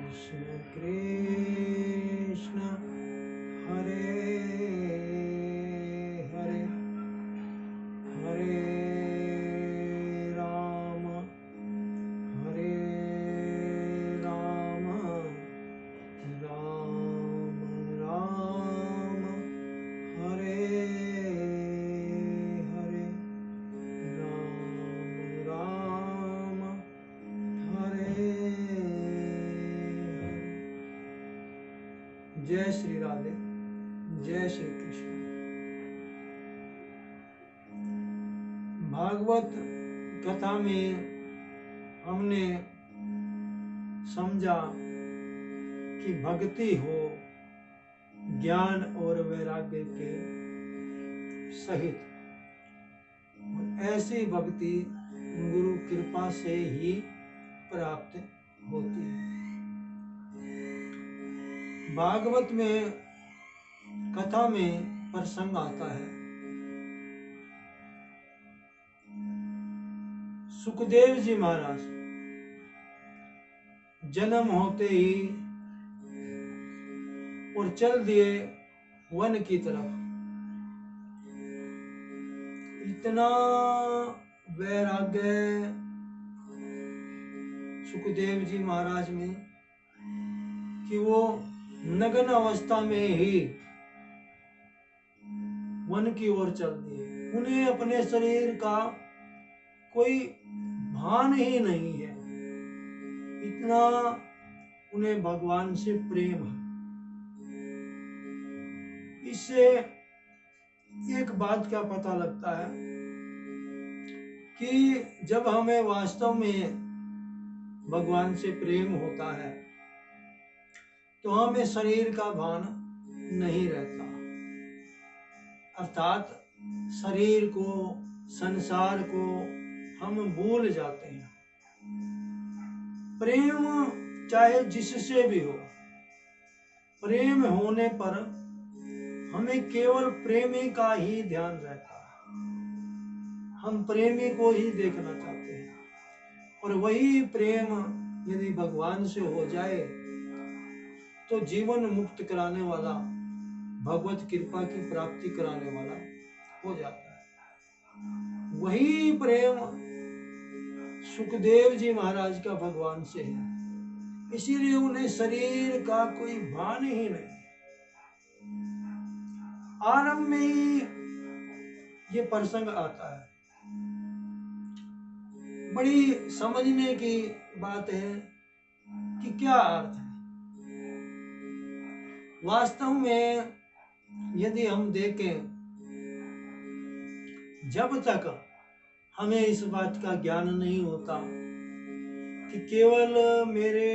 कृष्ण कृष्ण हरे हरे हरे राम राम राम हरे हरे राम राम हरे हरे। जय श्री राधे, जय श्री कृष्ण। भागवत कथा में हमने समझा कि भक्ति हो ज्ञान और वैराग्य के सहित, ऐसी भक्ति गुरु कृपा से ही प्राप्त होती है। भागवत में कथा में प्रसंग आता है, सुखदेव जी महाराज जन्म होते ही और चल दिए वन की तरफ। इतना वैराग्य सुखदेव जी महाराज में कि वो नग्न अवस्था में ही वन की ओर चल दिए। उन्हें अपने शरीर का कोई भान ही नहीं है, इतना उन्हें भगवान से प्रेम है। इससे एक बात का पता लगता है कि जब हमें वास्तव में भगवान से प्रेम होता है तो हमें शरीर का भान नहीं रहता, अर्थात शरीर को, संसार को हम भूल जाते हैं। प्रेम चाहे जिससे भी हो, प्रेम होने पर हमें केवल प्रेमी का ही ध्यान रहता है। हम प्रेमी को ही देखना चाहते हैं, और वही प्रेम यदि भगवान से हो जाए तो जीवन मुक्त कराने वाला, भगवत कृपा की प्राप्ति कराने वाला हो जाता है। वही प्रेम सुखदेव जी महाराज का भगवान से है, इसीलिए उन्हें शरीर का कोई भान ही नहीं। आरंभ में ही ये प्रसंग आता है। बड़ी समझने की बात है कि क्या अर्थ है। वास्तव में यदि हम देखें, जब तक हमें इस बात का ज्ञान नहीं होता कि केवल मेरे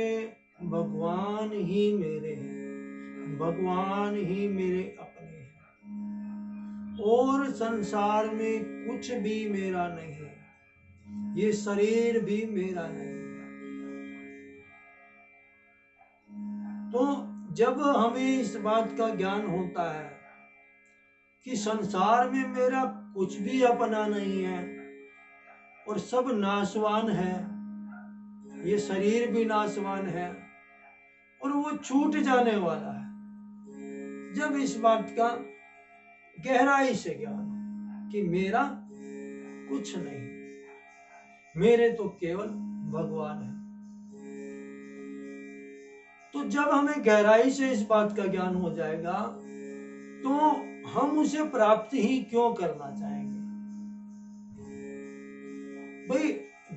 भगवान ही मेरे हैं, भगवान ही मेरे अपने हैं, और संसार में कुछ भी मेरा नहीं है, ये शरीर भी मेरा नहीं है, तो जब हमें इस बात का ज्ञान होता है कि संसार में मेरा कुछ भी अपना नहीं है और सब नाशवान है, ये शरीर भी नाशवान है और वो छूट जाने वाला है, जब इस बात का गहराई से ज्ञान कि मेरा कुछ नहीं, मेरे तो केवल भगवान है, तो जब हमें गहराई से इस बात का ज्ञान हो जाएगा तो हम उसे प्राप्त ही क्यों करना चाहेंगे। भाई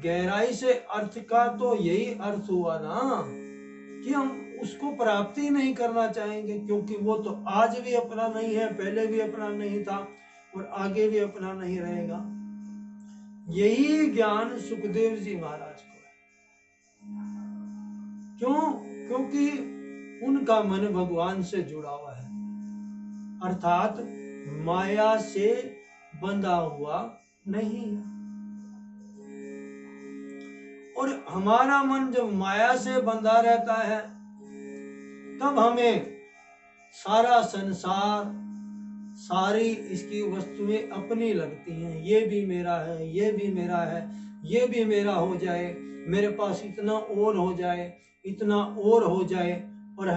गहराई से अर्थ का तो यही अर्थ हुआ ना कि हम उसको प्राप्त ही नहीं करना चाहेंगे, क्योंकि वो तो आज भी अपना नहीं है, पहले भी अपना नहीं था और आगे भी अपना नहीं रहेगा। यही ज्ञान सुखदेव जी महाराज को है। क्यों? क्योंकि उनका मन भगवान से जुड़ा हुआ है, अर्थात माया से बंधा हुआ नहीं है। और हमारा मन जब माया से बंधा रहता है तब हमें सारा संसार, सारी इसकी वस्तुएं अपनी लगती हैं। ये भी मेरा है, ये भी मेरा है, ये भी मेरा हो जाए, मेरे पास इतना और हो जाए, इतना और हो जाए, और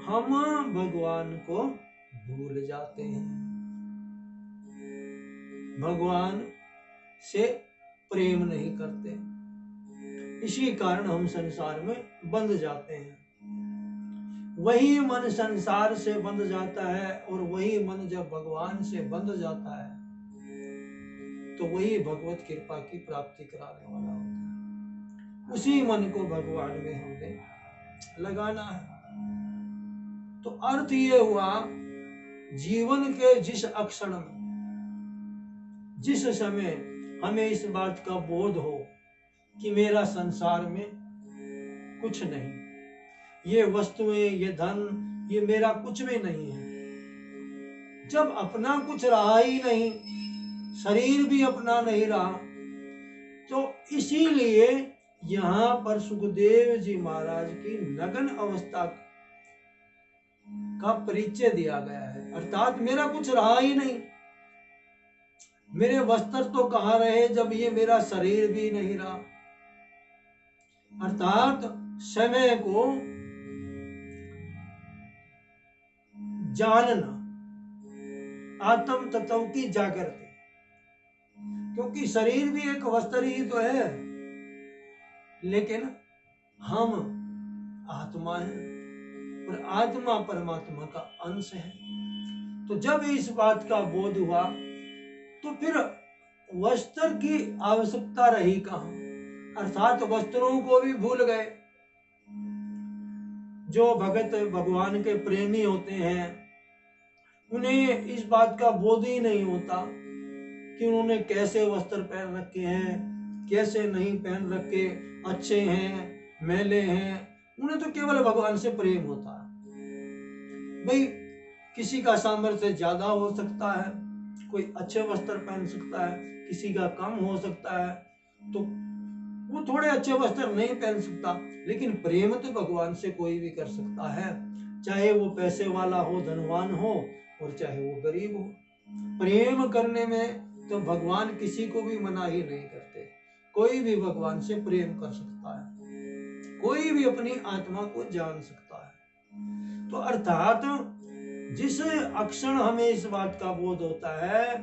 हम भगवान को भूल जाते हैं, भगवान से प्रेम नहीं करते। इसी कारण हम संसार में बंध जाते हैं। वही मन संसार से बंध जाता है, और वही मन जब भगवान से बंध जाता है तो वही भगवत कृपा की प्राप्ति कराने वाला होता है। उसी मन को भगवान में हमने लगाना है। तो अर्थ ये हुआ, जीवन के जिस अक्षण में, जिस समय हमें इस बात का बोध हो कि मेरा संसार में कुछ नहीं, ये वस्तुएं, ये धन, ये मेरा कुछ भी नहीं है, जब अपना कुछ रहा ही नहीं, शरीर भी अपना नहीं रहा, तो इसीलिए यहाँ पर सुखदेव जी महाराज की नग्न अवस्था का परिचय दिया गया है। अर्थात मेरा कुछ रहा ही नहीं, मेरे वस्त्र तो कहाँ रहे जब ये मेरा शरीर भी नहीं रहा। अर्थात समय को जानना, आत्म तत्व की जागृति, क्योंकि शरीर भी एक वस्त्र ही तो है, लेकिन हम आत्मा है और आत्मा परमात्मा का अंश है। तो जब इस बात का बोध हुआ तो फिर वस्त्र की आवश्यकता रही कहाँ, अर्थात वस्त्रों को भी भूल गए। जो भगत भगवान के प्रेमी होते हैं उन्हें इस बात का बोध ही नहीं होता कि उन्होंने कैसे वस्त्र पहन रखे हैं, कैसे नहीं पहन रखे, अच्छे हैं, मैले हैं। उन्हें तो केवल भगवान से प्रेम होता है। भाई किसी का सामर्थ्य ज्यादा हो सकता है, कोई अच्छे वस्त्र पहन सकता है, किसी का कम हो सकता है, तो वो थोड़े अच्छे वस्त्र नहीं पहन सकता, लेकिन प्रेम तो भगवान से कोई भी कर सकता है, चाहे वो पैसे वाला हो, धनवान हो, और चाहे वो गरीब हो। प्रेम करने में तो भगवान किसी को भी मना ही नहीं करते। कोई भी भगवान से प्रेम कर सकता है, कोई भी अपनी आत्मा को जान सकता है। तो अर्थात जिस अक्षण हमें इस बात का बोध होता है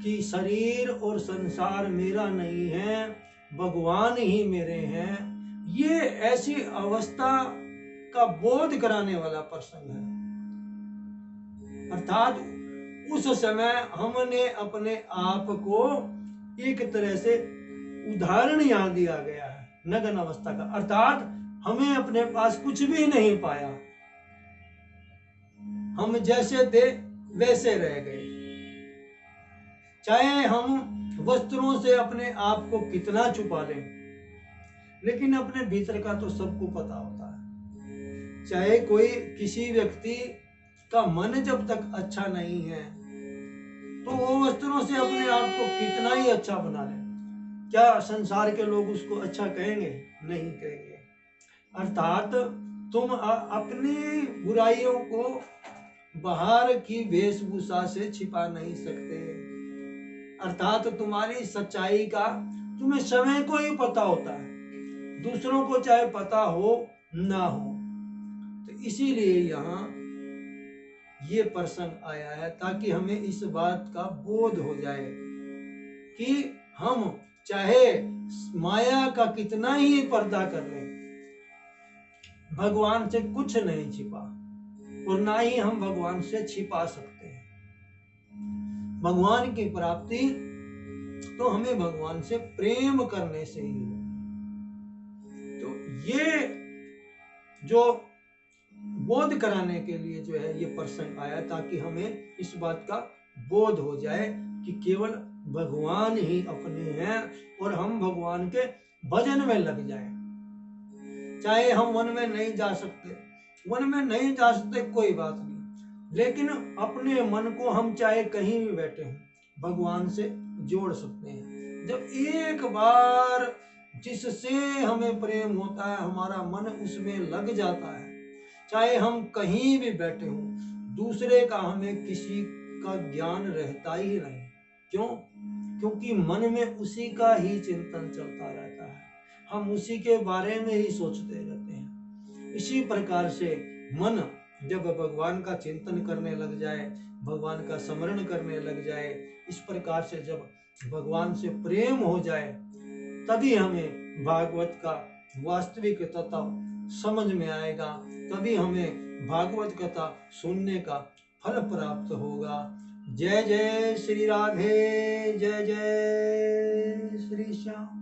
कि शरीर और संसार मेरा नहीं है, भगवान ही मेरे हैं, ये ऐसी अवस्था का बोध कराने वाला प्रसंग है। अर्थात उस समय हमने अपने आप को एक तरह से उदाहरण यहाँ दिया गया है नग्न अवस्था का। अर्थात हमें अपने पास कुछ भी नहीं पाया, हम जैसे थे वैसे रह गए। चाहे हम वस्त्रों से अपने आप को कितना छुपा लें, लेकिन अपने भीतर का तो सबको पता होता है। चाहे कोई किसी व्यक्ति का मन जब तक अच्छा नहीं है तो वो वस्त्रों से अपने आप को कितना ही अच्छा बना ले, क्या संसार के लोग उसको अच्छा कहेंगे? नहीं कहेंगे। अर्थात तुम अपनी बुराइयों को बाहर की वेशभूषा से छिपा नहीं सकते। अर्थात तुम्हारी सच्चाई का तुम्हें समय को ही पता होता है, दूसरों को चाहे पता हो ना हो। तो इसीलिए यहाँ ये प्रसंग आया है ताकि हमें इस बात का बोध हो जाए कि हम चाहे माया का कितना ही पर्दा कर लें, भगवान से कुछ नहीं छिपा और ना ही हम भगवान से छिपा सकते हैं। भगवान की प्राप्ति तो हमें भगवान से प्रेम करने से ही हो। तो ये जो बोध कराने के लिए जो है ये प्रसंग आया ताकि हमें इस बात का बोध हो जाए कि केवल भगवान ही अपने हैं और हम भगवान के भजन में लग जाएं। चाहे हम वन में नहीं जा सकते, वन में नहीं जा सकते कोई बात नहीं, लेकिन अपने मन को हम चाहे कहीं भी बैठे हों भगवान से जोड़ सकते हैं। जब एक बार जिससे हमें प्रेम होता है, हमारा मन उसमें लग जाता है, चाहे हम कहीं भी बैठे हों, दूसरे का हमें किसी का ज्ञान रहता ही नहीं। क्यों? क्योंकि मन में उसी का ही चिंतन चलता रहता है। हम उसी के बारे में ही सोचते रहते हैं। इसी प्रकार से मन जब भगवान का चिंतन करने लग जाए, भगवान का स्मरण करने लग जाए, इस प्रकार से जब भगवान से प्रेम हो जाए, तभी हमें भागवत का वास्तविक तत्व समझ में आएगा, तभी हमें भागवत कथा सुनने का फल प्राप्त होगा। जय जय श्री राधे, जय जय श्री श्याम।